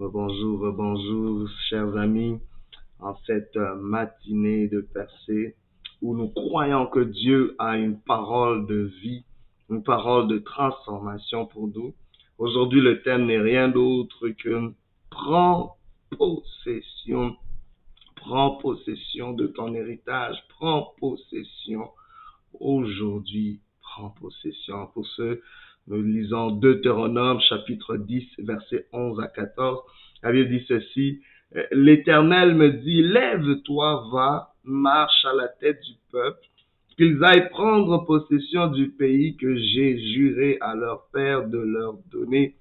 Rebonjour, chers amis, en cette matinée de percée où nous croyons que Dieu a une parole de vie, une parole de transformation pour nous. Aujourd'hui, le thème n'est rien d'autre que prends possession de ton héritage, prends possession. Aujourd'hui, prends possession. Pour ceux, nous lisons Deutéronome chapitre 10, versets 11 à 14. La Bible dit ceci: L'Éternel me dit, lève-toi, va, marche à la tête du peuple, qu'ils aillent prendre possession du pays que j'ai juré à leur père de leur donner.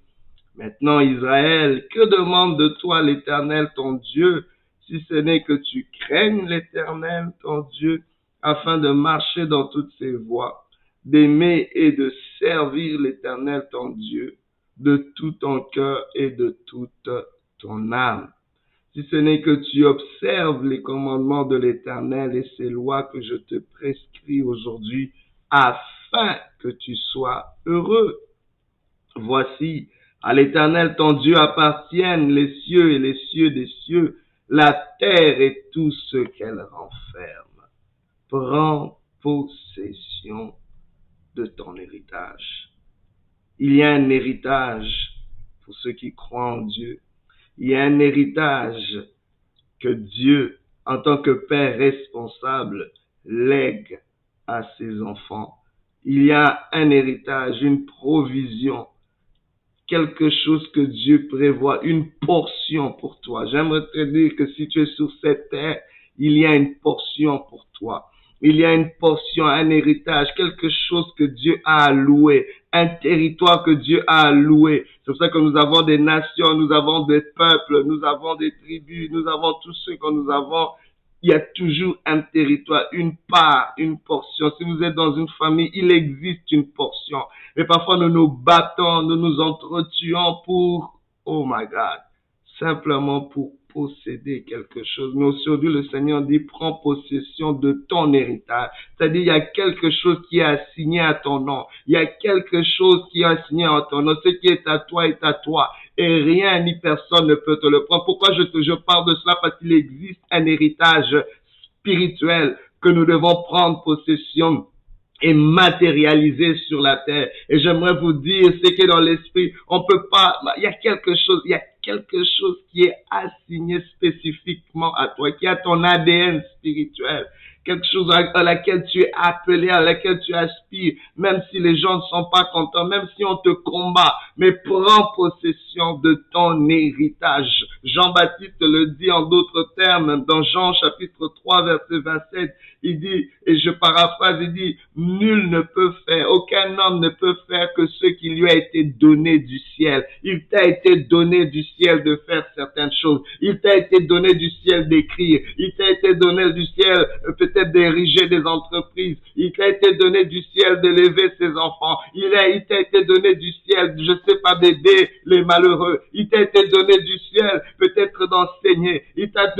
Maintenant, Israël, que demande de toi l'Éternel ton Dieu, si ce n'est que tu craignes l'Éternel ton Dieu, afin de marcher dans toutes ses voies, d'aimer et de servir l'Éternel ton Dieu de tout ton cœur et de toute ton âme. Si ce n'est que tu observes les commandements de l'Éternel et ses lois que je te prescris aujourd'hui, afin que tu sois heureux. Voici, à l'Éternel ton Dieu appartiennent les cieux et les cieux des cieux, la terre et tout ce qu'elle renferme. Prends possession de ton héritage. Il y a un héritage pour ceux qui croient en Dieu. Il y a un héritage que Dieu, en tant que Père responsable, lègue à ses enfants. Il y a un héritage, une provision, quelque chose que Dieu prévoit, une portion pour toi. J'aimerais te dire que si tu es sur cette terre, il y a une portion pour toi. Il y a une portion, un héritage, quelque chose que Dieu a alloué, un territoire que Dieu a alloué. C'est pour ça que nous avons des nations, nous avons des peuples, nous avons des tribus, nous avons tous ceux que nous avons. Il y a toujours un territoire, une part, une portion. Si vous êtes dans une famille, il existe une portion. Mais parfois nous nous battons, nous nous entretuons pour, oh my God, simplement pour posséder quelque chose. Mais aujourd'hui, le Seigneur dit, prends possession de ton héritage. C'est-à-dire, il y a quelque chose qui est assigné à ton nom. Il y a quelque chose qui est assigné à ton nom. Ce qui est à toi est à toi. Et rien ni personne ne peut te le prendre. Pourquoi je parle de cela? Parce qu'il existe un héritage spirituel que nous devons prendre possession et matérialiser sur la terre. Et j'aimerais vous dire, c'est que dans l'esprit, on peut pas, il y a quelque chose qui est assigné spécifiquement à toi, qui a ton ADN spirituel, quelque chose à laquelle tu es appelé, à laquelle tu aspires, même si les gens ne sont pas contents, même si on te combat, mais prends possession de ton héritage. Jean-Baptiste le dit en d'autres termes, dans Jean chapitre 3, verset 27, il dit, et je paraphrase, il dit, nul ne peut faire, aucun homme ne peut faire que ce qui lui a été donné du ciel. Il t'a été donné du ciel de faire certaines choses. Il t'a été donné du ciel d'écrire. Il t'a été donné du ciel peut-être d'ériger des entreprises. Il t'a été donné du ciel d'élever ses enfants. Il t'a été donné du ciel, je sais pas, d'aider les malheureux. Il t'a été donné du ciel peut-être d'enseigner. Il t'a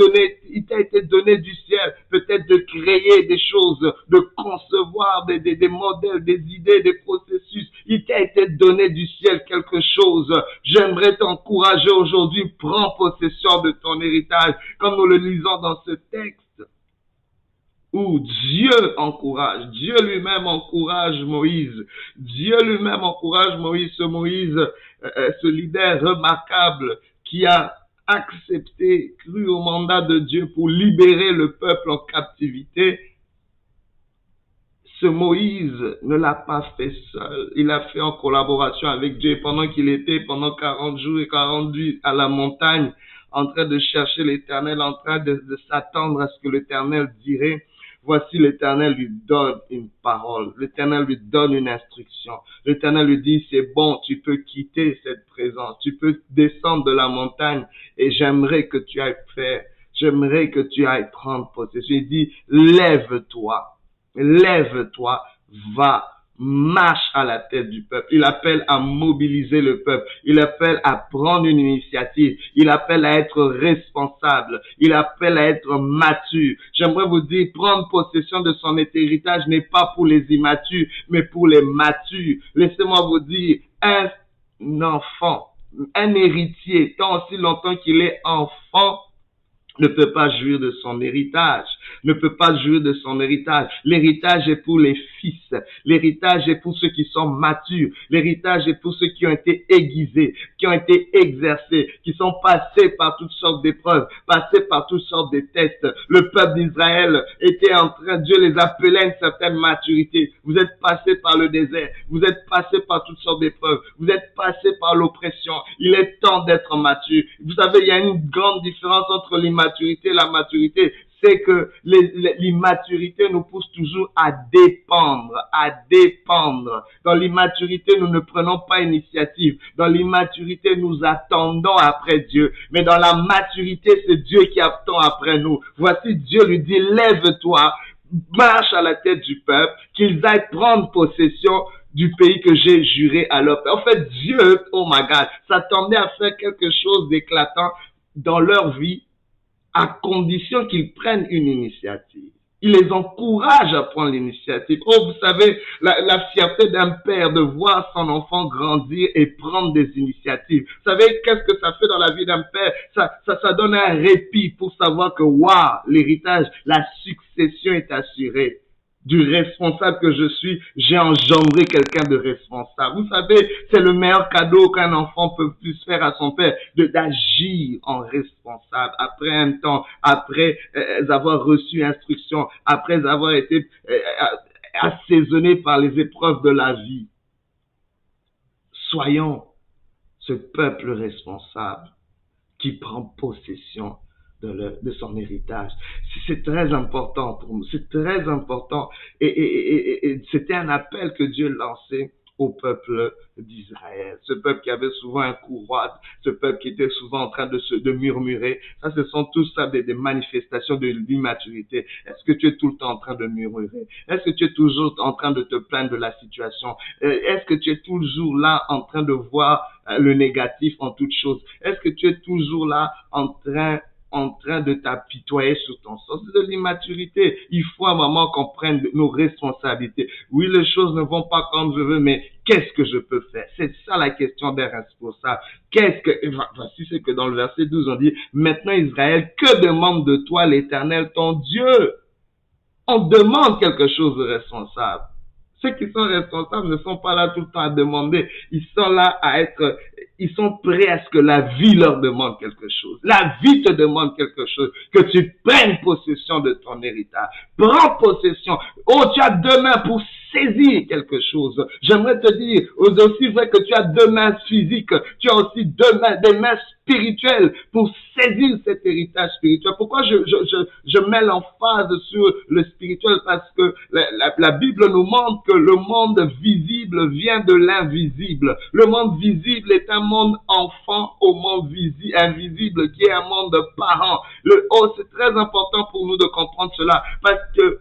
été donné du ciel peut-être de créer des choses, de concevoir des modèles, des idées, des processus. Il t'a été donné du ciel quelque chose. J'aimerais t'encourager aujourd'hui, prends possession de ton héritage, comme nous le lisons dans ce texte, où Dieu lui-même encourage Moïse. Dieu lui-même encourage Moïse, ce leader remarquable qui a accepté, cru au mandat de Dieu pour libérer le peuple en captivité. Ce Moïse ne l'a pas fait seul. Il l'a fait en collaboration avec Dieu pendant 40 jours et 40 nuits à la montagne, en train de chercher l'Éternel, en train de s'attendre à ce que l'Éternel dirait. Voici, l'Éternel lui donne une parole. L'Éternel lui donne une instruction. L'Éternel lui dit, c'est bon, tu peux quitter cette présence. Tu peux descendre de la montagne et j'aimerais que tu ailles prendre possession. Il dit, lève-toi, va, marche à la tête du peuple. Il appelle à mobiliser le peuple. Il appelle à prendre une initiative. Il appelle à être responsable. Il appelle à être mature. J'aimerais vous dire, prendre possession de son héritage n'est pas pour les immatures, mais pour les matures. Laissez-moi vous dire, un enfant un héritier, tant aussi longtemps qu'il est enfant, ne peut pas jouir de son héritage, ne peut pas jouir de son héritage. L'héritage est pour les fils, l'héritage est pour ceux qui sont matures, l'héritage est pour ceux qui ont été aiguisés, qui ont été exercés, qui sont passés par toutes sortes d'épreuves, passés par toutes sortes de tests. Le peuple d'Israël était en train, Dieu les appelait à une certaine maturité. Vous êtes passés par le désert, vous êtes passés par toutes sortes d'épreuves, vous êtes passés par l'oppression. Il est temps d'être mature. Vous savez, il y a une grande différence entre l'immaturité et la maturité. C'est que l'immaturité nous pousse toujours à dépendre, à dépendre. Dans l'immaturité, nous ne prenons pas initiative. Dans l'immaturité, nous attendons après Dieu. Mais dans la maturité, c'est Dieu qui attend après nous. Voici, Dieu lui dit, lève-toi, marche à la tête du peuple, qu'ils aillent prendre possession du pays que j'ai juré à leur père. En fait, Dieu, oh my God, s'attendait à faire quelque chose d'éclatant dans leur vie, à condition qu'ils prennent une initiative. Il les encourage à prendre l'initiative. Oh, vous savez, la fierté d'un père de voir son enfant grandir et prendre des initiatives. Vous savez, qu'est-ce que ça fait dans la vie d'un père? Ça donne un répit pour savoir que, waouh, l'héritage, la succession est assurée. Du responsable que je suis, j'ai engendré quelqu'un de responsable. Vous savez, c'est le meilleur cadeau qu'un enfant peut plus faire à son père, d'agir en responsable. Après un temps, après avoir reçu instruction, après avoir été assaisonné par les épreuves de la vie. Soyons ce peuple responsable qui prend possession de son héritage. C'est très important pour nous, c'est très important. Et c'était un appel que Dieu lançait au peuple d'Israël. Ce peuple qui avait souvent un cou roide, ce peuple qui était souvent en train de murmurer. Ça, ce sont tout ça des manifestations de l'immaturité. Est-ce que tu es tout le temps en train de murmurer? Est-ce que tu es toujours en train de te plaindre de la situation? Est-ce que tu es toujours là en train de voir le négatif en toute chose? Est-ce que tu es toujours là en train de t'apitoyer sur ton sort? C'est de l'immaturité. Il faut un moment qu'on prenne nos responsabilités. Oui, les choses ne vont pas comme je veux, mais qu'est-ce que je peux faire? C'est ça la question d'un responsable. Voici ce que dans le verset 12 on dit, maintenant Israël, que demande de toi l'Éternel ton Dieu? On demande quelque chose de responsable. Ceux qui sont responsables ne sont pas là tout le temps à demander. Ils sont là ils sont prêts à ce que la vie leur demande quelque chose. La vie te demande quelque chose. Que tu prennes possession de ton héritage. Prends possession. Oh, tu as 2 mains pour saisir quelque chose. J'aimerais te dire, aussi vrai que tu as 2 mains physiques, tu as aussi 2 mains, des mains spirituelles pour saisir cet héritage spirituel. Pourquoi je mets l'emphase sur le spirituel? Parce que la Bible nous montre que le monde visible vient de l'invisible. Le monde visible est un monde enfant au monde invisible qui est un monde de parents. C'est très important pour nous de comprendre cela parce que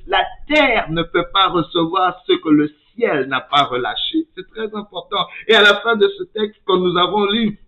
la terre ne peut pas recevoir ce que le ciel n'a pas relâché. C'est très important. Et à la fin de ce texte que nous avons lu,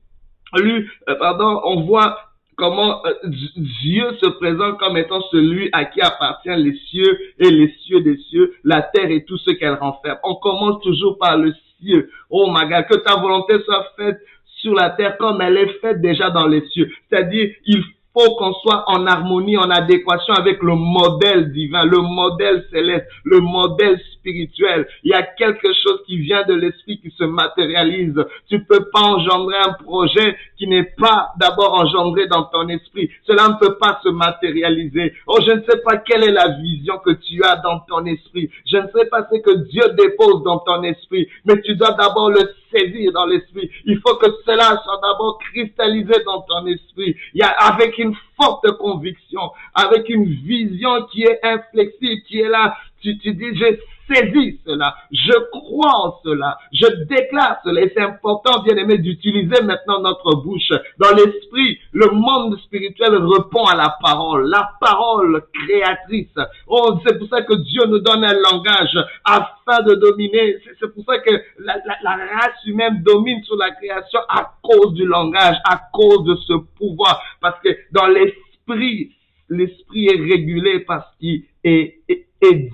on voit comment Dieu se présente comme étant celui à qui appartient les cieux et les cieux des cieux, la terre et tout ce qu'elle renferme. On commence toujours par le cieux. Oh my God, que ta volonté soit faite sur la terre comme elle est faite déjà dans les cieux. C'est-à-dire, il faut qu'on soit en harmonie, en adéquation avec le modèle divin, le modèle céleste, le modèle spirituel. Il y a quelque chose qui vient de l'esprit qui se matérialise. Tu peux pas engendrer un projet qui n'est pas d'abord engendré dans ton esprit. Cela ne peut pas se matérialiser. Oh, je ne sais pas quelle est la vision que tu as dans ton esprit. Je ne sais pas ce que Dieu dépose dans ton esprit. Mais tu dois d'abord le saisir dans l'esprit. Il faut que cela soit d'abord cristallisé dans ton esprit. Il y a avec une forte conviction, avec une vision qui est inflexible, qui est là. Tu dis, j'ai saisi cela, je crois en cela, je déclare cela. Et c'est important, bien aimé, d'utiliser maintenant notre bouche. Dans l'esprit, le monde spirituel répond à la parole créatrice. Oh, c'est pour ça que Dieu nous donne un langage afin de dominer. C'est pour ça que la race humaine domine sur la création à cause du langage, à cause de ce pouvoir. Parce que dans l'esprit est régulé par ce qui est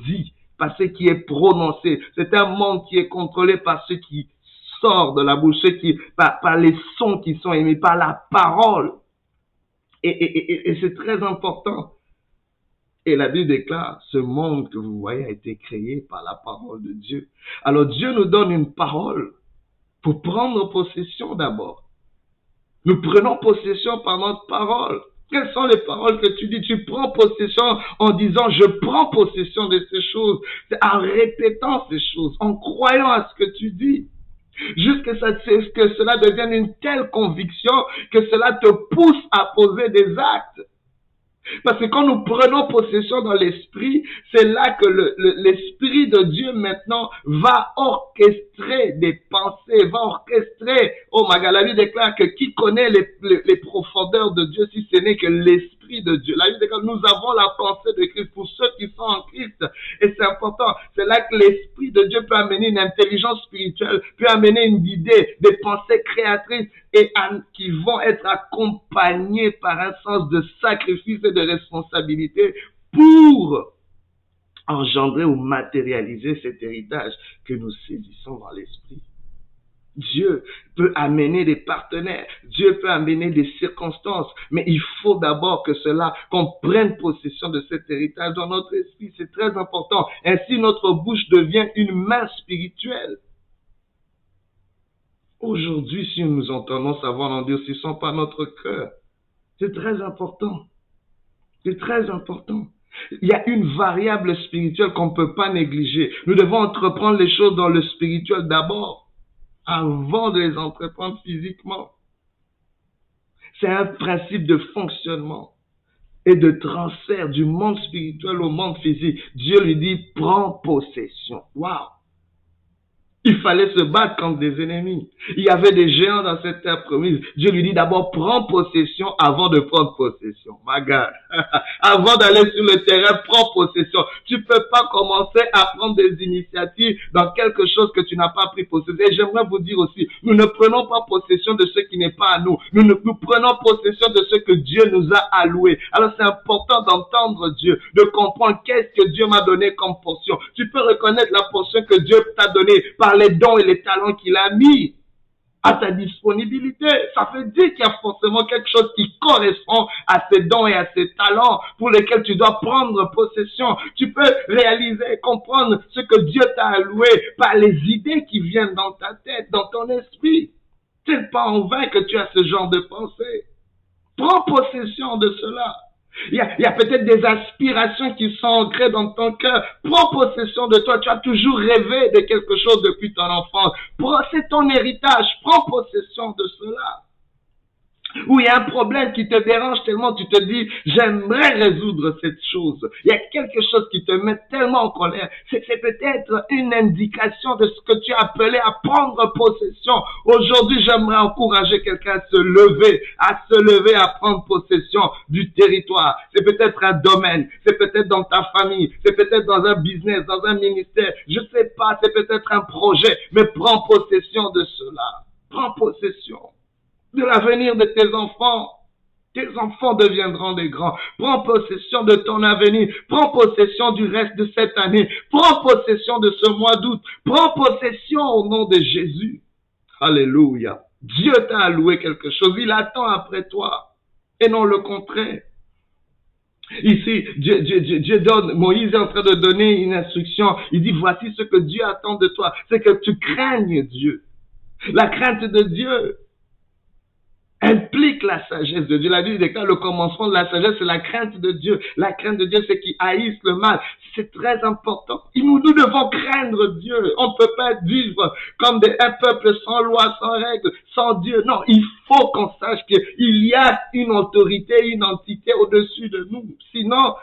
dit, par ce qui est prononcé. C'est un monde qui est contrôlé par ceux qui sort de la bouche, par les sons qui sont émis, par la parole. Et c'est très important. Et la Bible déclare, ce monde que vous voyez a été créé par la parole de Dieu. Alors Dieu nous donne une parole pour prendre possession d'abord. Nous prenons possession par notre parole. Quelles sont les paroles que tu dis? Tu prends possession en disant, je prends possession de ces choses, en répétant ces choses, en croyant à ce que tu dis. Jusqu'à ce que cela devienne une telle conviction que cela te pousse à poser des actes. Parce que quand nous prenons possession dans l'esprit, c'est là que l'esprit de Dieu maintenant va orchestrer des pensées, va orchestrer. Oh my God, la Bible déclare que qui connaît les profondeurs de Dieu si ce n'est que l'esprit de Dieu. La Bible déclare que nous avons la pensée de Christ pour ceux qui sont en Christ. Et c'est important. C'est là que l'esprit de Dieu peut amener une intelligence spirituelle, peut amener une idée, des pensées créatrices et qui vont être accompagnées par un sens de sacrifice et de responsabilité pour engendrer ou matérialiser cet héritage que nous saisissons dans l'esprit. Dieu peut amener des partenaires, Dieu peut amener des circonstances, mais il faut d'abord qu'on prenne possession de cet héritage dans notre esprit. C'est très important. Ainsi, notre bouche devient une main spirituelle. Aujourd'hui, si nous entendons sa voix, n'endurcissons pas notre cœur. C'est très important. C'est très important. Il y a une variable spirituelle qu'on ne peut pas négliger. Nous devons entreprendre les choses dans le spirituel d'abord, avant de les entreprendre physiquement. C'est un principe de fonctionnement et de transfert du monde spirituel au monde physique. Dieu lui dit, prends possession. Waouh! Il fallait se battre contre des ennemis. Il y avait des géants dans cette terre promise. Dieu lui dit d'abord, prends possession avant de prendre possession. My God. Avant d'aller sur le terrain, prends possession. Tu peux pas commencer à prendre des initiatives dans quelque chose que tu n'as pas pris possession. Et j'aimerais vous dire aussi, nous ne prenons pas possession de ce qui n'est pas à nous. Nous prenons possession de ce que Dieu nous a alloué. Alors c'est important d'entendre Dieu, de comprendre qu'est-ce que Dieu m'a donné comme portion. Tu peux reconnaître la portion que Dieu t'a donnée par les dons et les talents qu'il a mis à ta disponibilité. Ça veut dire qu'il y a forcément quelque chose qui correspond à ces dons et à ces talents pour lesquels tu dois prendre possession. Tu peux réaliser, comprendre ce que Dieu t'a alloué par les idées qui viennent dans ta tête, dans ton esprit. C'est pas en vain que tu as ce genre de pensée. Prends possession de cela. Il y a peut-être des aspirations qui sont ancrées dans ton cœur. Prends possession de toi. Tu as toujours rêvé de quelque chose depuis ton enfance. C'est ton héritage. Prends possession de cela. Ou il y a un problème qui te dérange tellement, tu te dis, j'aimerais résoudre cette chose. Il y a quelque chose qui te met tellement en colère. C'est peut-être une indication de ce que tu as appelé à prendre possession. Aujourd'hui, j'aimerais encourager quelqu'un à se lever, à prendre possession du territoire. C'est peut-être un domaine, c'est peut-être dans ta famille, c'est peut-être dans un business, dans un ministère. Je sais pas, c'est peut-être un projet, mais prends possession de cela. Prends possession de l'avenir de tes enfants. Tes enfants deviendront des grands. Prends possession de ton avenir. Prends possession du reste de cette année. Prends possession de ce mois d'août. Prends possession au nom de Jésus. Alléluia. Dieu t'a alloué quelque chose. Il attend après toi. Et non le contraire. Ici, Dieu donne, Moïse est en train de donner une instruction. Il dit, voici ce que Dieu attend de toi. C'est que tu craignes Dieu. La crainte de Dieu implique la sagesse de Dieu. La Bible déclare le commencement de la sagesse, c'est la crainte de Dieu. La crainte de Dieu, c'est qu'il haïsse le mal. C'est très important. Nous devons craindre Dieu. On ne peut pas vivre comme un peuple sans loi, sans règles, sans Dieu. Non, il faut qu'on sache qu'il y a une autorité, une entité au-dessus de nous. Sinon,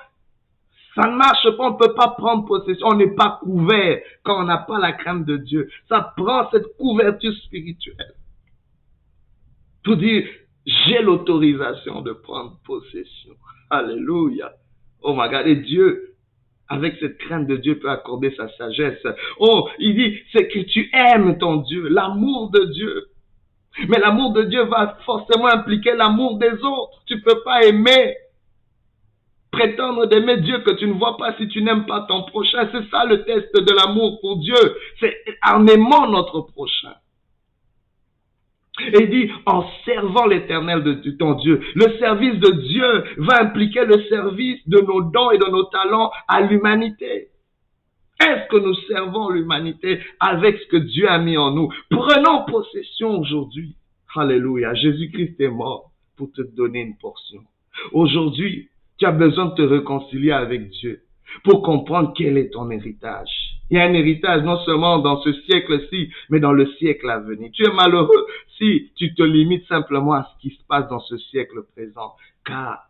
ça ne marche pas, on ne peut pas prendre possession. On n'est pas couvert quand on n'a pas la crainte de Dieu. Ça prend cette couverture spirituelle. Pour dire, j'ai l'autorisation de prendre possession. Alléluia. Oh my God. Et Dieu, avec cette crainte de Dieu, peut accorder sa sagesse. Oh, il dit, c'est que tu aimes ton Dieu, l'amour de Dieu. Mais l'amour de Dieu va forcément impliquer l'amour des autres. Tu peux pas prétendre d'aimer Dieu que tu ne vois pas si tu n'aimes pas ton prochain. C'est ça le test de l'amour pour Dieu. C'est en aimant notre prochain. Et il dit, en servant l'Éternel de ton Dieu. Le service de Dieu va impliquer le service de nos dons et de nos talents à l'humanité. Est-ce que nous servons l'humanité avec ce que Dieu a mis en nous? Prenons possession aujourd'hui. Alléluia. Jésus-Christ est mort pour te donner une portion. Aujourd'hui, tu as besoin de te réconcilier avec Dieu pour comprendre quel est ton héritage. Il y a un héritage non seulement dans ce siècle-ci, mais dans le siècle à venir. Tu es malheureux si tu te limites simplement à ce qui se passe dans ce siècle présent, car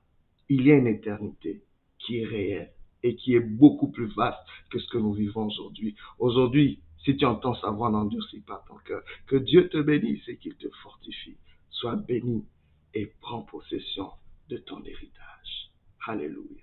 il y a une éternité qui est réelle et qui est beaucoup plus vaste que ce que nous vivons aujourd'hui. Aujourd'hui, si tu entends sa voix, n'endurcis pas ton cœur. Que Dieu te bénisse et qu'il te fortifie. Sois béni et prends possession de ton héritage. Alléluia.